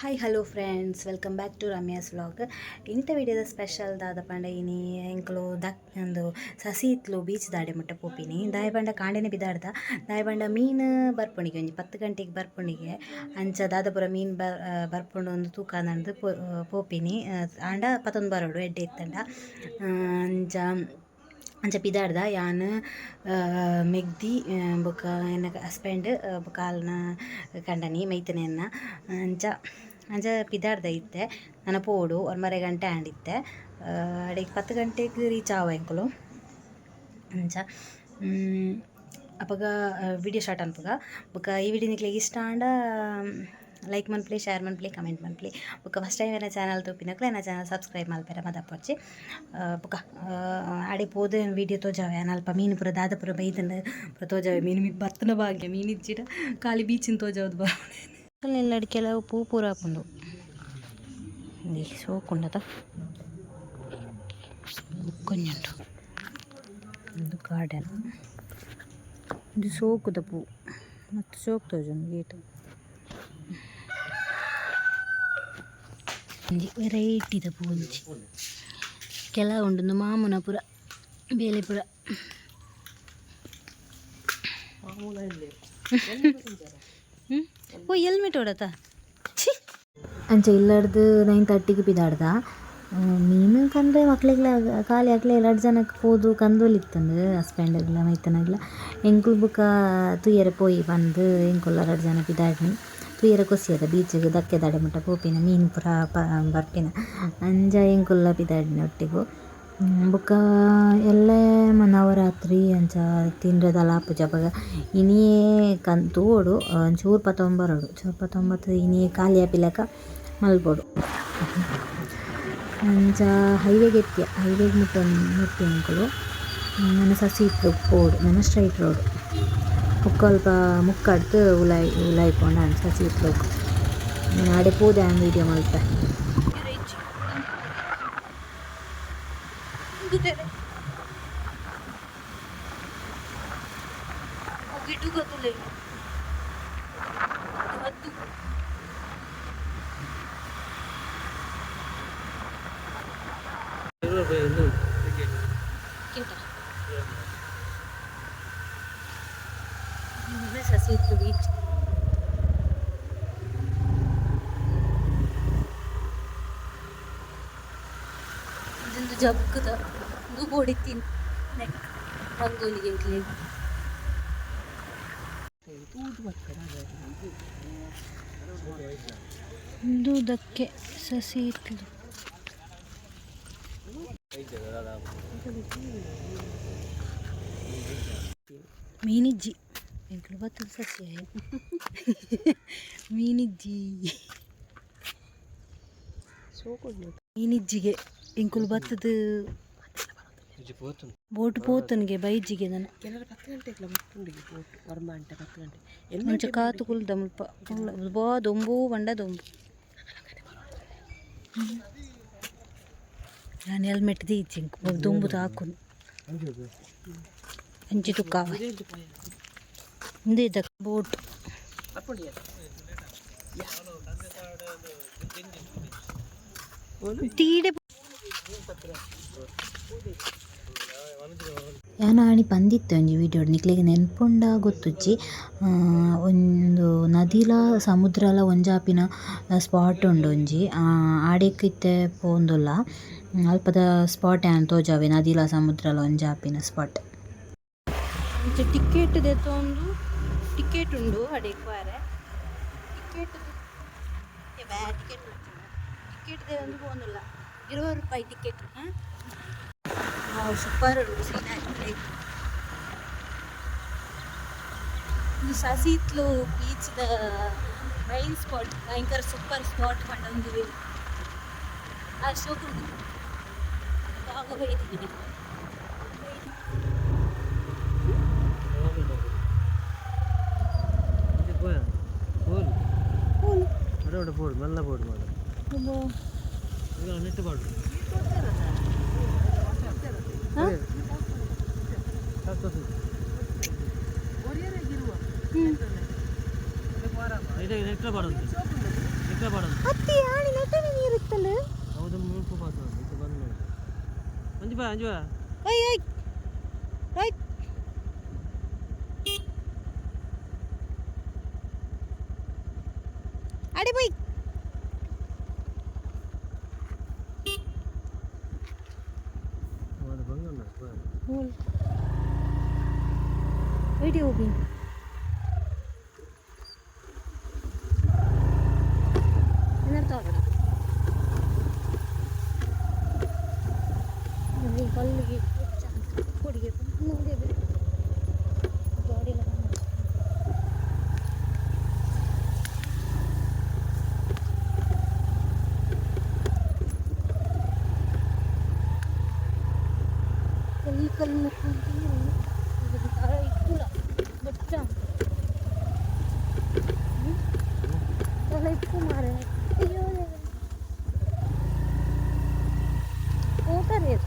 Hi hello friends, welcome back to Ramya's vlog. ಇಂಥ ವಿಡಿಯೋದ special ದಾದ ಪಂಡ ಇನಿ ಎಂಕ್ಲು ಒಂದು ಸಸಿ ಇತ್ಲು ಬೀಚ್ ದಾಡೆ ಮುಟ್ಟ ಪೋಪಿನಿ ದಾಯ ಪಂಡ ಕಾಂಡೆನೆ ಬಿದಾಡ್ದ ದಾಯ ಪಂಡ ಮೀನು ಬರ್ಪುಣಿಗೆ ಒಂಜಿ 10 ಗಂಟೆಗೆ ಬರ್ಪುಣಿಗೆ ಅಂಚ ದಾದಪುರ ಮೀನು ಬರ್ಪುಂಡು ಒಂದು ತೂಕ ನಂದು ಪೋಪಿನಿ ಆಂಡ 11 ಬರೋಡು ಎಡ್ಡೆ ಇತ್ತಂಡ ಅಂಚ ಅಂಚ ಪಿದಾಡ್ದ ಯಾನ್ ಮೆಗ್ದಿ ಬೊಕ ಎನ್ನ ಹಸ್ಬೆಂಡ್ ಬೊಕ ಆಲ್ನ ಕಂಡನಿ ಮೈತನೆಯನ್ನ ಅಂಚ ಅಂಚ ಪಿದಾಡ್ದ ಇತ್ತೆ ನನ್ನ ಪೋಡು 1 ಗಂಟೆ ಆಂಡಿತ್ತೆ ಅಡಿಗೆ 10 ಗಂಟೆಗೆ ರೀಚ್ ಆವ ಎಂಕುಲು ಅಂಚ ಅಪಗ ವಿಡಿಯೋ ಸ್ಟಾರ್ಟ್ ಅನ್ಪಗ ಬೊಕ ಈ ವಿಡಿಯೋ ನಿಕ್ಲೆಗ್ ಇಷ್ಟ ಆಂಡ ಲೈಕ್ ಮನ್ಪ್ಲಿ, ಶೇರ್ ಮನ್ಪ್ಲಿ, ಕಮೆಂಟ್ ಮನ್ಪ್ಲಿ. ಬೊಕ ಫಸ್ಟ್ ಟೈಮ್ ಏನ ಚಾನಲ್ ತೂಪಿನಕ್ಲೆ ಏನ ಚಾನಲ್ ಸಬ್ಸ್ಕ್ರೈಬ್ ಮಲ್ಪೆರ ಮದಪ್ಪೊಚ್ಚಿ ಬೊಕ ಆಡೆ ಪೋದು ವೀಡಿಯೋ ತೋಜಾವೆ ಅಲ್ಪ ಮೀನು ಪೂರ ದಾದ ಪೂರ ಬೈತಂಡ ಪೂರ ತೋಜಾವೆ ಮೀನು ಬರ್ತನ ಭಾಗ್ಯ ಮೀನು ಇಜ್ಜಿಡ ಖಾಲಿ ಬೀಚಿನ ತೋಜಾವ್ದು ಬಾ ಎಲ್ಲಡಿ ಕೆಲವು ಪೂ ಪೂರ ಹಾಕೊಂಡು ಸೋಕುಂಡದ ಕೊಂಜುಂಟು ಒಂದು ಗಾರ್ಡನ್ ಇದು ಸೋಕುದ ಪೂ ಮತ್ತು ಸೋಕು ತೋಜುಂಡು ಗೇಟ್ ಒಂಜಿ ವೆರೈಟಿದ ಪೂ ಒಂಜಿ ಕೆಲವು ಉಂಡು ಮಾಮೂನ ಪೂರ ಬೇಲೆ ಪೂರ ಓ ಹೆಲ್ಮೆಟ್ ಹೊಡತ ಅಂಚೆ ಇಲ್ಲಡ್ದು 9:30ಗೆ ಪಿದಾಡ್ದ ಮೀನು ಕಂಡ್ರೆ ಮಕ್ಳಿಗೆಲ್ಲ ಖಾಲಿ ಆಗ್ಲೇ 2 ಜನಕ್ಕೆ ಹೋದು ಕಂದೋಲಿತ್ತಂದು ಹಸ್ಬೆಂಡ್ಗೆಲ್ಲ ಮೈತನಾಗ್ಲ ಎಂಕುಲ್ ಬುಕ್ಕ ತುಯ್ಯರೆ ಪೋಯಿ ಬಂದು ಎಂಕುಲ್ಲ 2 ಜನ ಪಿದಾಡ್ನಿ ತುಯ್ಯರೆ ಕೊಸಿಯದ ಬೀಚಿಗೆ ದಕ್ಕೆ ದಾಡೆ ಮುಟ್ಟ ಪೋಪಿನ ಮೀನು ಪೂರ ಬರ್ಪಿನ ಅಂಜ ಎಂಕುಲ್ಲ ಪಿದಾಡ್ನಿ ಒಟ್ಟಿಗೂ ಬೊಕ ಎಲ್ಲೇ ನವರಾತ್ರಿ ಅಂಚ ತಿಂಡ್ರೆದಲ ಆಪುಜ ಬಗ ಇನಿಯೇ ತೂವೋಡು ಒಂಚೂರು 19 ಇನಿಯೇ ಖಾಲಿ ಆಪಿಲಕ ಮಲ್ಬೋಡು ಅಂಚ ಹೈವೇಗೆ ಮುಟ್ಟಿ ಅಂಕುಲು ನನ್ನ ಸಸಿ ಇತ್ತು ಪೋಡು ನನ್ನ ಸ್ಟ್ರೈಟ್ ರೋಡ್ ಮುಕ್ಕಲ್ಪ ಮುಕ್ಕಡ್ತು ಉಲಾಯ್ಕೊಂಡು ನಾನು ಸಸಿ ಇತ್ತು ಆಡೆ ಪೋದೆ ಆ ವೀಡಿಯೋ ಮಲ್ಪೆ ಸಸಿ ಇತ್ತು ಬೀಚ್ ಇದೊಂದು ಜಗ್ಗದ ಇದು ಹೊಡಿತೀನಿ ನೆಕ್ ರಂಗೋಲಿಗೆ ದೂದಕ್ಕೆ ಸಸಿ ಇತ್ತು ಮೀನಿಜ್ಜಿ ಎಂಕಲು ಬತ್ತದ ಸಸಿ ಮೀನಿಜ್ಜಿಗೆ ಎಂಕುಲು ಬತ್ತದ ಬೋಟ್ ಪೋತನಿಗೆ ಬೈಜಿಗೆ ನಾನು 10 ಗಂಟೆಗೆ ಬೋಟ್ ವರ್ಮ ಅಂಟೆ 10 ಗಂಟೆ ಮಂಚ ಕಾತು ಕುಲ್ದ ಮುಲ್ಪ ಬಾ ದೊಂಬು ಬಂಡ ದೊಂಬು ನಾನು ಹೆಲ್ಮೆಟ್ ದೀಚಿ ದೊಂಬು ತಾಕುನು ಅಂಚಿ ತುಕ್ಕಾವ ಇಂದ ಬೋಟ್ ತೀಡೆ ಯಾನ ಆಣಿ ಪಂದಿತ್ತು ಒಂಜಿ ವಿಡಿಯೋ ನಿಕ್ಲೆಗೆ ನೆನ್ಪುಂಡ ಗೊತ್ತುಜ್ಜಿ ಒಂದು ನದಿಲ ಸಮುದ್ರಲ ಒಂಜಾಪಿನ ಸ್ಪಾಟ್ ಉಂಡು ಒಂಜಿ ಆಡೇಕಿತ್ತೆ ಪೋಂದುಲ್ಲ ಅಲ್ಪದ ಸ್ಪಾಟ್ ಯಾನ್ ತೋಜಾವೆ ನದಿಲ ಸಮುದ್ರಲ ಒಂಜಾಪಿನ ಸ್ಪಾಟ್ ಟಿಕೆಟ್ ದೆತ್ತೊಂದು ಟಿಕೆಟ್ ಉಂಡು ಅಡೇಕ್ ಬಾರೆ ಟಿಕೆಟ್ ಟಿಕೆಟ್ ಒಂದು ಪೋಂದುಲ್ಲ 20 ರೂಪಾಯಿ ಟಿಕೆಟ್ ಸೂಪರ್ ಸೀನರಿ ಇದು ಸಸಿ ಇತ್ಲು ಬೀಚ್ದ ಮೈನ್ ಸ್ಪಾಟ್ ಭಯಂಕರ ಸೂಪರ್ ಸ್ಪಾಟ್ ಪಂಡೊಂದು ಅಶೋಕ ಬೈದಿದ್ದೀನಿ ಬೋರ್ಡ್ ಮಲ್ಲ ಬೋರ್ಡ್ ಮಾಡು ನೆಟ್ ಬೋರ್ಡ್ ನೆಟ್ ಬೋರ್ಡ್ ಹತ್ತಿ ಆಣಿ ನೆಟ್ಟನೆ ನೀರುತ್ತಲ್ಲ ಹೌದು ಮೂರು ಪಾಸ್ ಇದು ಬಂದು ಅಂಜು ಬಾ ಅಂಜು ಬಾ ಓಯ್ ಓಯ್ ರೈಟ್ ಅಡಿ ಬೈ ಅದು ಬಂಗಣ್ಣ ಹೋಲ್ ವಿಡಿಯೋ ಹೋಗಿ ಏನರ್ತಾವಲ್ಲ ಕಲ್ಲಿಗೆ ಕೊಡಿಗೆ ನೋಡಿ ಗಾಡಿ ಕಲ್ಲು ಕಲ್ಲು ಇಕ್ಕುಲ ಬಚ್ಚ ತಲೆ ಇಕ್ಕು ಮಾರೆ ಅಯ್ಯೋ ಓಟರ್ ಏರು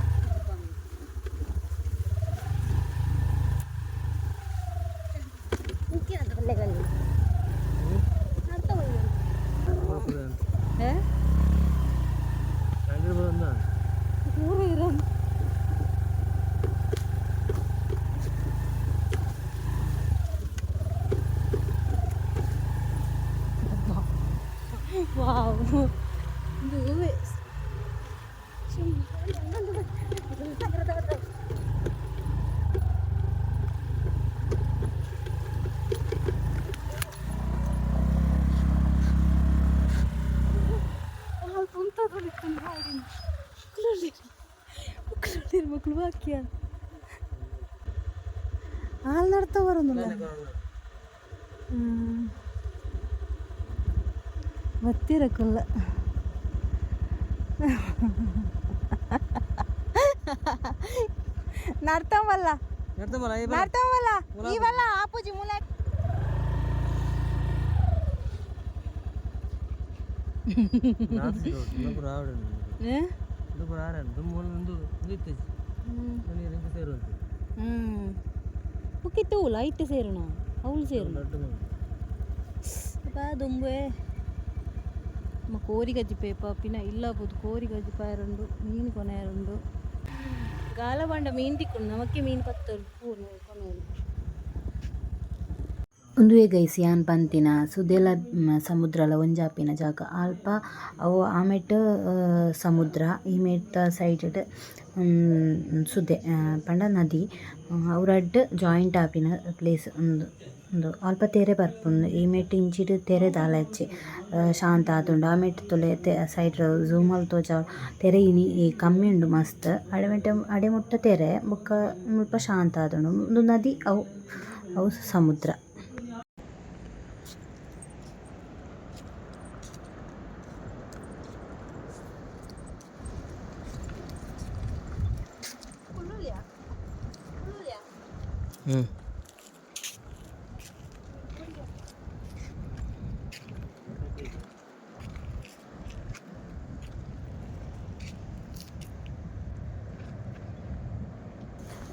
ಮುಖ್ಯ ಒಳ್ಳೆಗಲ್ಲಿ ಅರ್ಥ ಒಳ್ಳೆ ಊರು ಇರೋ Wow, Lewis. ಮಕ್ಕಳು ವಾಕ್ಯ ಹಾಲು ನಡ್ತಾ ಬರೋದಿಲ್ಲ ಗೊತ್ತಿರಕ್ಕಲ್ಲ ನಡ್ತಾವಲ್ಲ ನಡ್ತಾವಲ್ಲ ಇವಲ್ಲ ಆಪೂಜಿ ಮೂಲ ಉಕ್ಕಿತ್ತು ಲೈಟ್ ಸೇರೋಣ ಅವಳು ಸೇರು ದುಂಬೆ కోరి గజ్జిపోయి పిన ఇల్లా పోదు కోరి గజ్జిపాయ రెండు మీన్ కొనే రెండు గాలబండ మీన్ తిక్ಕೊಂಡು ನಮಕ್ಕೆ ಮೀನು ಪತ್ತರು ಪೂರ್ಣ ಕೊನೆಯದು ಒಂದು ಗೈಸ್ ಯಾನ್ ಪಂತಿನ ಸುದೆಲ ಸಮುದ್ರಲ ಒಂಜಾಪಿನ ಜಾಗ ಅಲ್ಪ ಅವು ಆಮೆಟ್ ಸಮುದ್ರ ಈ ಮೆಟ್ ಸೈಡ್ ಸುದೆ ಪಂಡ ನದಿ ಅವರಡ್ ಜಾಯಿಂಟ್ ಆಪಿನ ಪ್ಲೇಸ್ ಒಂದು ಅಲ್ಪ ತೆರೆ ಬರ್ಪುಂಡು ಈ ಮೆಟ್ ಇಂಚಿಡ್ ತೆರೆ ದಾಲಚ್ಚೆ ಶಾಂತ ಆತುಂಡು ಆ ಮೆಟ್ ತೊಲೆ ಸೈಡ್ ಝೂಮಲ್ ತೋಜ ತೆರೆ ಇನಿ ಕಮ್ಮಿ ಉಂಡು ಮಸ್ತ್ ಅಡೆ ಮುಟ್ಟ ತೆರೆ ಬೊಕ್ಕ ಮುಲ್ಪ ಶಾಂತ ಆತುಂಡು ಒಂದು ನದಿ ಅವು ಸಮುದ್ರ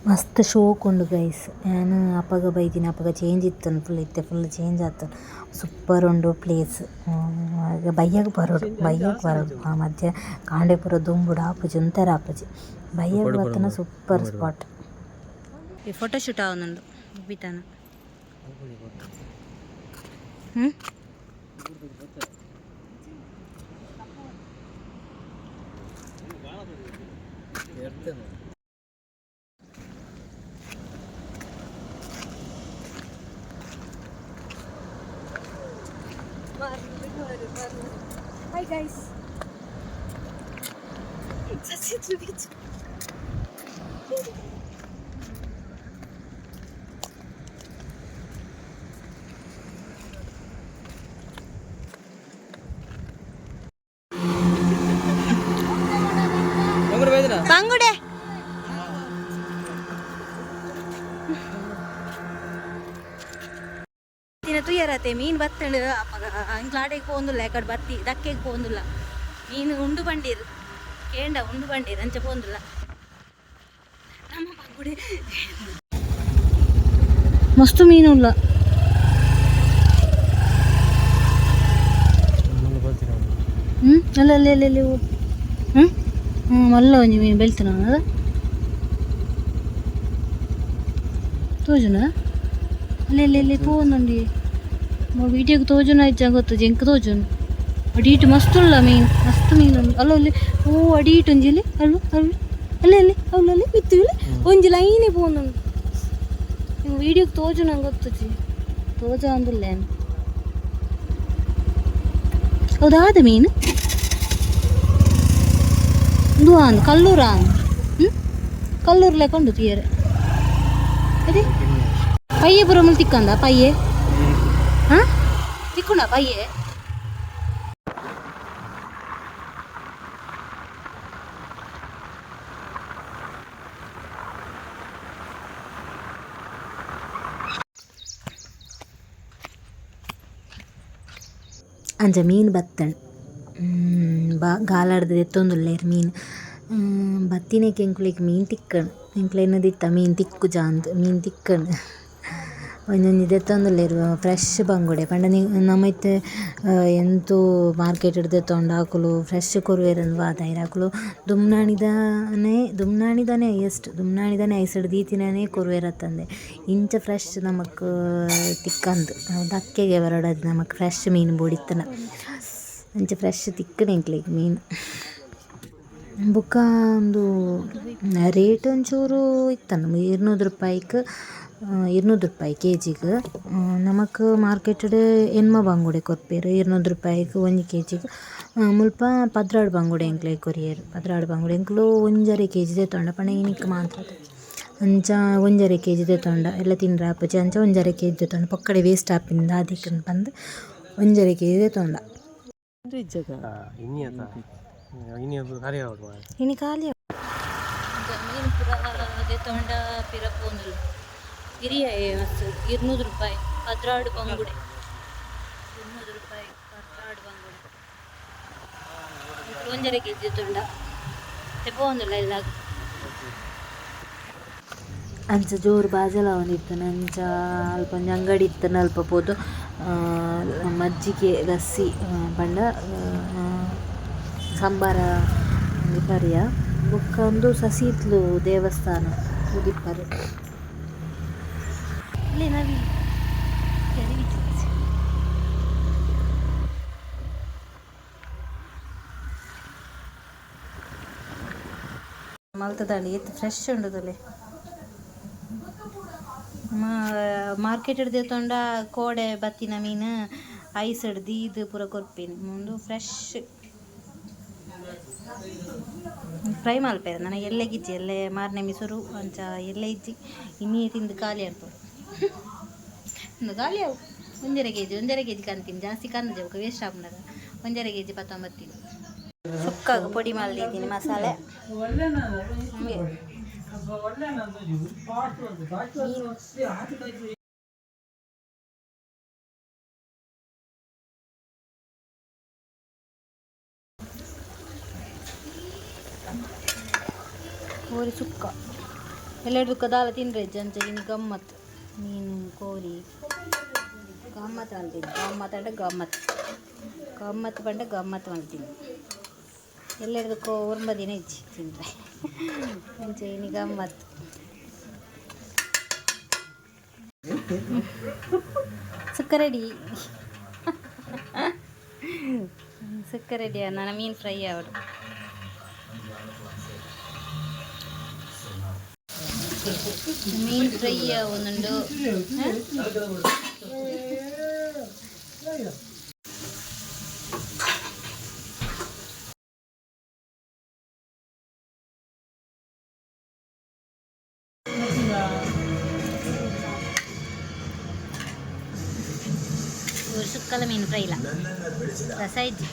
ಮಸ್ತ್ ಶೋಕ್ ಉಂಡು ಗೈಸ್ ನಾನು ಅಪ್ಪಗ ಬೈದಿನಿ ಅಪ್ಪಗ ಚೇಂಜ್ ಇತ್ತನು ಫುಲ್ ಚೇಂಜ್ ಆತನು ಸೂಪರ್ ಉಂಡು ಪ್ಲೇಸ್ ಬಯ್ಯಗೆ ಬರೋಡು ಆ ಮಧ್ಯ ಕಾಂಡೆಪುರ ದುಂಬುಡು ಆಪುಜಿ ಒಂಥರ ಆಪುಜಿ ಬಯ್ಯಗೆ ಬರ್ತನ ಸೂಪರ್ ಸ್ಪಾಟ್ ಈ ಫೋಟೋ ಶೂಟ್ ಆವನೊಂದು ಬಿತಾನ Hi guys. It's such a beach. Bangude. ತುಯ್ಯರತೆ ಮೀನು ಬತ್ತಂಡು ಅಪ್ಪಗ ಅಂಗ್ಲಾಡೆಗೆ ಪೋಂದುಲ್ಲ ಎಕಡೆ ಬತ್ತಿ ದಕ್ಕೆಗೆ ಪೋಂದುಲ್ಲ ಮೀನು ಉಂಡು ಬಂಡಿರು ಕೇಂಡ ಉಂಡು ಬಂಡಿರು ಅಂಚೆ ಪೋಂದುಲ್ಲ ನಮ್ಮ ಬಗ್ಗುಡೆ ಮಸ್ತು ಮೀನು ಇಲ್ಲ ಅಲ್ಲ ಅಲ್ಲಿ ಅಲ್ಲಿ ಅಲ್ಲಿ ಮಲ್ಲ ಒಂಜಿ ಮೀನು ಬೆಳ್ತಾನ ಅದ ತೋಜುನ ಅಲ್ಲಿ ಅಲ್ಲಿ ಅಲ್ಲಿ ಪೋನುಂಡಿ ವಿಡಿಯೋಗೆ ತೋಜುನ ಆಯ್ತು ಗೊತ್ತು ಜಂಕ್ ತೋಜುನು ಅಡೀಟು ಮಸ್ತ್ ಉಳ್ಳ ಮೀನು ಮಸ್ತ್ ಮೀನು ಅಲ್ಲ ಅಲ್ಲಿ ಅಡೀಟು ಒಂಜಿಲಿ ಅಲ್ಲು ಅಲ್ಲು ಅಲ್ಲೇ ಅಲ್ಲಿ ಅವಳಲ್ಲಿ ಬಿತ್ತಿವಿಲ್ಲ ಒಂಜಿ ಲೈನೇ ಪೋನುಂಡು ನೀವು ವಿಡಿಯೋಗೆ ತೋಜು ನಂಗೆ ಗೊತ್ತು ಜಿ ತೋಜ ಅಂದುಲ್ಲೇನು ಹೌದಾದ ಮೀನು ಇದು ಅಂದು ಕಲ್ಲೂರ ಅಂದು ಕಲ್ಲೂರು ಲೆಕ್ಕೊಂಡು ತೀಯರೆ ಅದೇ ಪಯ್ಯೆ ಪುರ ಮುಲ್ ತಿಕ್ಕಂದ ಪಯ್ಯೆ ಹಾಂ ತಿಕ್ಕುಣ ಪಯ್ಯೆ ಅಂಚ ಮೀನು ಬತ್ತಣ್ ಗಾಲಾಡ್ದು ಎತ್ತೊಂದುಲ್ಲೇರು ಮೀನು ಬತ್ತಿನೇಕೆ ಎಂಕ್ಲೆಗ್ ಮೀನು ತಿಕ್ಕಣ್ ಎಂಕ್ಲೆನ ದಿತ್ತ ಮೀನು ತಿಕ್ಕು ಜಾಂದ್ ಮೀನು ತಿಕ್ಕಣ್ ಒಂದೊಂದು ದೆತ್ತೊಂದುಲ್ಲೇರು ಫ್ರೆಶ್ ಬಂಗುಡೆ ಪಂಡ ನಮೈತೆ ಎಂತೂ ಮಾರ್ಕೆಟ್ ಹಿಡ್ದು ಎತ್ತೊಂಡು ಹಾಕಲು ಫ್ರೆಶ್ ಕೊರುವೆರಂದು ವಾದಾಯಿರ ಹಾಕಲು ದುಮ್ನಾಣಿದಾನೆ ಹೈಯೆಸ್ಟ್ ದುಮ್ನಾಣಿದಾನೆ ಐಸಡ್ ದೀತಿನೇ ಕೊರುವೆರತ್ತಂದೆ ಇಂಚ ಫ್ರೆಶ್ ನಮಕ್ ತಿಕ್ಕಂದು ದಕ್ಕೆಗೆ ಬರಡದು ನಮಕ್ ಫ್ರೆಶ್ ಮೀನು ಬೋಡಿತ್ತನ ಅಂಚ ಫ್ರೆಶ್ ತಿಕ್ಕಣೆ ಎಂಕ್ಲೆಗ್ ಮೀನು ಬೊಕ್ಕ ಒಂದು ರೇಟ್ ಒಂಚೂರು ಇತ್ತನ 200 ರೂಪಾಯಿಗೆ 200 ರೂಪಾಯಿ ಕೆಜಿಗೆ ನಮಕ್ ಮಾರ್ಕೆಟ್ಡ್ ಎನ್ಮ ಬಂಗುಡೆ ಕೊರ್ಪೆರ್ 200 ರೂಪಾಯಿಗೆ 1 ಕೆಜಿಗೆ ಮುಲ್ಪ ಪದ್ರಾಡು ಬಂಗುಡೆ ಎಂಕ್ಲೆ ಕೊರಿಯರ್ ಪದ್ರಾಡು ಬಂಗುಡೆ ಎಂಕ್ಲು 1.5 ಕೆಜಿ ದೆತ್ತೊಂಡ ಪಂಡ ಇನಿಕ್ ಮಾತ್ರ ಅಂಚ 1.5 ಕೆಜಿ ದೆತ್ತೊಂಡ ಎಲ್ಲ ತಿಂಡ್ರೆ ಆಪುಜಿ ಅಂಚ 1.5 ಕೆಜಿ ದೆತ್ತೊಂಡ ಪೊಕ್ಕಡೆ ವೇಸ್ಟ್ ಆಪಿಂದ ಆದಿಕ್ಕಂದು ಬಂದು 1.5 ಕೆಜಿ ದೆತ್ತೊಂಡ ಇನಿ ಖಾಲಿ ಮೀನು ಪುರ ದೆತ್ತೊಂಡ ಪಿರ ಪೋಂದುಲ್ಲ ಹಿರಿಯ ಮಸ್ತ್ 200 ರೂಪಾಯಿ ಪದ್ರಾಡು ಬಂಗುಡೆ 200 ರೂಪಾಯಿ ಪದ್ರಾಡು ಬಂಗುಡೆ 1.5 ಕೆಜಿ ತುಂಡ ತೆಪ್ಪೊಂದುಲ್ಲ ಇಲ್ಲ ಅಂಚ ಜೋರು ಬಾಜಲ ಅವನಿತ್ತನ ಅಂಚ ಅಲ್ಪ ಒಂಜಿ ಅಂಗಡಿ ಇತ್ತನ ಅಲ್ಪ ಪೋದು ಮಜ್ಜಿಗೆ ಲಸ್ಸಿ ಪಂಡ ಸಂಬಾರ ದಿಪ್ಪರಿಯ ಬೊಕ್ಕ ಒಂದು ಸಸೀತ್ಲು ದೇವಸ್ಥಾನ ದಿಪ್ಪರೆ ಇಲ್ಲಿ ನವಿ ಮಲ್ತದಾಳಿ ಎತ್ತು ಫ್ರೆಶ್ ಉಂಡದಲೆ ಮಾರ್ಕೆಟ್ ಹಿಡ್ದು ತೊಂಡ ಕೋಡೆ ಬತ್ತಿನ ಮೀನು ಐಸ್ ಹಿಡ್ದು ಇದು ಪೂರ ಕೊರ್ಪೇನು ಮುಂದು ಫ್ರೆಶ್ ಫ್ರೈ ಮಲ್ಪೇರು ನನಗೆ ಎಲ್ಲೆಗಿಜ್ಜಿ ಎಲ್ಲೆ ಮಾರನೆ ಮಿಸರು ಅಂಚ ಎಲ್ಲೆ ಇಜ್ಜಿ ಇನ್ನೀ ತಿಂದು ಖಾಲಿ ಆಡ್ಬೋದು ಒಂದು ಖಾಲಿ ಅವು 1.5 ಕೆಜಿ ಕಂತೀನಿ ಜಾಸ್ತಿ ಕಂದ ಜವಕ ವೇಸ್ಟ್ ಆಗ್ಬಿಡದ 1.5 ಕೆಜಿ 19 ಸುಕ್ಕಾಗ ಪೊಡಿ ಮಾಡಿದ್ದೀನಿ ಮಸಾಲೆ ಹಂಗೆ ಕೋರಿ ಸುಕ್ಕ ಎಲ್ಲೆರಡು ದಾಲ ತಿಂದ್ರೆ ಜಂಚ ಇನ್ನು ಗಮ್ಮತ್ ಮೀನು ಕೋರಿ ಗಮ್ಮತ್ ಅಂತೀನಿ ಗಮ್ಮತ್ ಅಂದ್ರೆ ಗಮ್ಮತ್ ಪಂಡ ಗಮ್ಮತ್ ಅಂತೀನಿ ಎಲ್ಲೆರದಕ್ಕೋ ದಿನ ಇಜ್ಜಿ ತಿಂದ್ರೆ ಅಂಚ ಇನ್ನು ಗಮ್ಮತ್ ಸುಕ್ಕ ರೆಡಿ ಸುಕ್ಕ ರೆಡಿ ನನ್ನ ಮೀನು ಫ್ರೈ ಅವಡು ಮೀನು ಫ್ರೈ ಒಂದುಂಡು ಸುಕ್ಕಲ ಮೀನು ಫ್ರೈ ಇಲ್ಲ ರಸ ಇಜ್ಜಿ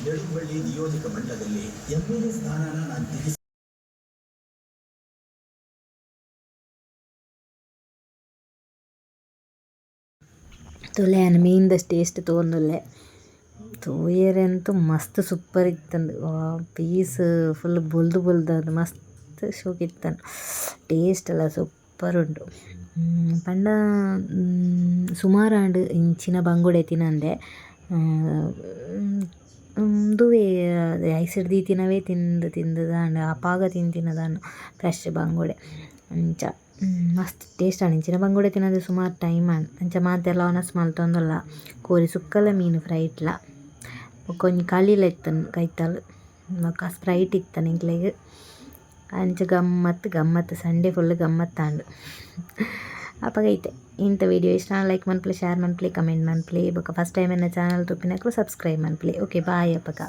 ತೊಲೆಯನ ಮೀನ್ದಷ್ಟು ಟೇಸ್ಟ್ ತೊಗೊಂದುಲ್ಲೆ ತೋಯರಂತೂ ಮಸ್ತ್ ಸೂಪರ್ ಇತ್ತಂದು ಪೀಸ್ ಫುಲ್ ಬುಲ್ದು ಮಸ್ತ್ ಶೋಕಿತ್ತನು ಟೇಸ್ಟ್ ಎಲ್ಲ ಸೂಪರ್ ಉಂಟು ಪಂಡ ಸುಮಾರು ಇಂಚಿನ ಬಂಗುಡೆ ತಿನ್ನಂದೆ ದುವೇ ಐಸಿಡ್ ದೀತಿನವೇ ತಿಂದು ದಾಂಡ ಅಪಾಗ ತಿಂತಿನದಾನು ಫ್ರೆಶ್ ಬಂಗುಡೆ ಅಂಚ ಮಸ್ತ್ ಟೇಸ್ಟ್ ಆಂಡ್ ಇಂಚಿನ ಬಂಗುಡೆ ತಿನ್ನೋದು ಸುಮಾರು ಟೈಮ್ ಅಂಚ ಮಾತೆಲ್ಲ ಒನಸ್ ಮಲ್ತೊಂದುಲ್ಲ ಕೋರಿ ಸುಕ್ಕಲ ಮೀನು ಫ್ರೈ ಇಟ್ಲ ಒಂಜಿ ಕಳಿಲ ಇತ್ತನು ಕೈತಲ್ ಬೊಕ ಸ್ಪ್ರೈಟ್ ಇತ್ತನು ಇಂಕ್ಲೆಗ್ ಅಂಚ ಗಮ್ಮತ್ ಸಂಡೇ ಫುಲ್ ಗಮ್ಮತ್ತಾಂಡು ಅಪಗೈತೆ ಇಂಥ ವಿಡಿಯೋ ಇಷ್ಟ ಲೈಕ್ ಮನ್ಪ್ಲೆ ಶೇರ್ ಮನ್ಪ್ಲೆ ಕಮೆಂಟ್ ಮನ್ಪ್ಲೆ ಬೊಕ ಫಸ್ಟ್ ಟೈಮ್ ಎನ್ನ ಚಾನಲ್ ತುಪ್ಪಿನಕ್ಲು ಸಬ್ಸ್ಕ್ರೈಬ್ ಮನ್ಪ್ಲೆ ಓಕೆ ಬಾಯ್ ಅಪಗ.